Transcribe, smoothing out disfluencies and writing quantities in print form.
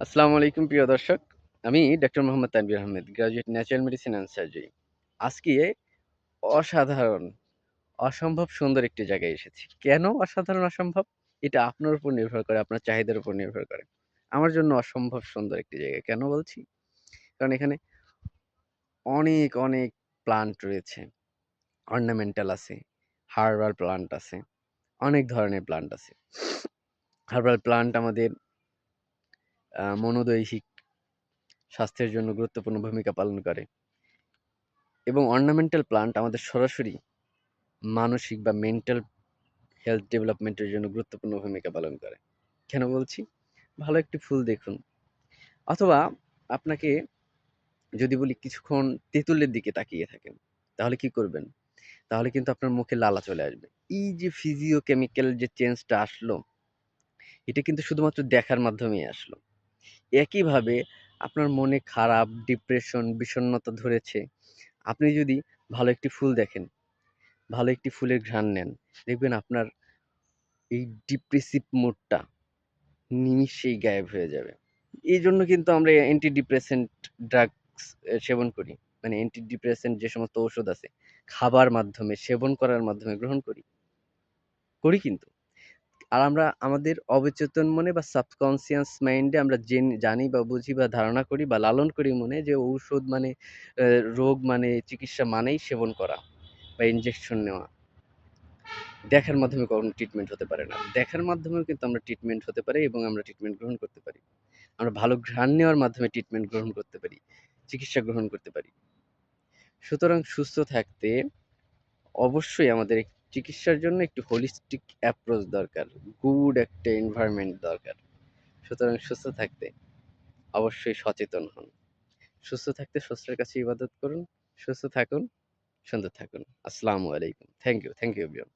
আসসালামু আলাইকুম প্রিয় দর্শক। আমি doctor Mohammad Tanvir Ahmed, graduate natural medicine and surgery. আজকে অসাধারণ, অসম্ভব সুন্দর একটি জায়গায় এসেছি। কেন অসাধারণ, অসম্ভব? এটা আপনার উপর নির্ভর করে, আপনার চাহিদার উপর নির্ভর করে। আমার জন্য অসম্ভব সুন্দর একটি জায়গা। কেন বলছি? কারণ এখানে অনেক প্লান্ট রয়েছে। অর্নামেন্টাল আছে, হার্বাল প্লান্ট আছে, অনেক ধরনের প্লান্ট আছে। হার্বাল প্লান্ট আমাদের মনোদৈহিক স্বাস্থ্যের জন্য গুরুত্বপূর্ণ ভূমিকা পালন করে এবং অর্নামেন্টাল প্লান্ট আমাদের সরাসরি মানসিক বা মেন্টাল হেলথ ডেভেলপমেন্টের জন্য গুরুত্বপূর্ণ ভূমিকা পালন করে। কেন বলছি? ভালো একটি ফুল দেখুন, অথবা আপনাকে যদি বলি কিছুক্ষণ তেঁতুলের দিকে তাকিয়ে থাকেন, তাহলে কি করবেন? তাহলে কিন্তু আপনার মুখে লালা চলে আসবে। এই যে ফিজিওকেমিক্যাল যে চেঞ্জটা আসলো, এটা কিন্তু শুধুমাত্র দেখার মাধ্যমেই আসলো। একইভাবে আপনার মনে খারাপ, ডিপ্রেশন, বিষণ্ণতা ধরেছে, আপনি যদি ভালো একটি ফুল দেখেন, ভালো একটি ফুলের ঘ্রাণ নেন, দেখবেন আপনার এই ডিপ্রেসিভ মুডটা নিমিষেই গায়েব হয়ে যাবে। এইজন্য কিন্তু আমরা অ্যান্টি ডিপ্রেসেন্ট ড্রাগস সেবন করি। মানে অ্যান্টি ডিপ্রেসেন্ট যে সমস্ত ঔষধ আছে, খাবার মাধ্যমে, সেবন করার মাধ্যমে গ্রহণ করি। করি কিন্তু। আর আমরা আমাদের অবচেতন মনে বা সাবকনসিয়াস মাইন্ডে আমরা জানি বা বুঝি বা ধারণা করি বা লালন করি মনে যে ঔষধ মানে রোগ মানে চিকিৎসা মানেই সেবন করা বা ইনজেকশন নেওয়া। দেখার মাধ্যমে কখনো ট্রিটমেন্ট হতে পারে না। দেখার মাধ্যমেও কিন্তু আমরা ট্রিটমেন্ট হতে পারি এবং আমরা ট্রিটমেন্ট গ্রহণ করতে পারি। আমরা ভালো ঘ্রাণ নেওয়ার মাধ্যমে ট্রিটমেন্ট গ্রহণ করতে পারি, চিকিৎসা গ্রহণ করতে পারি। সুতরাং সুস্থ থাকতে অবশ্যই আমাদের চিকিৎসার জন্য একটু হোলিস্টিক অ্যাপ্রোচ দরকার। গুড একটা এনভায়রনমেন্ট দরকার। সুতরাং সুস্থ থাকতে অবশ্যই সচেতন হন। সুস্থ থাকতে স্রষ্টার কাছে ইবাদত করুন। সুস্থ থাকুন, সুন্দর থাকুন। আসসালামু আলাইকুম। Thank you everyone.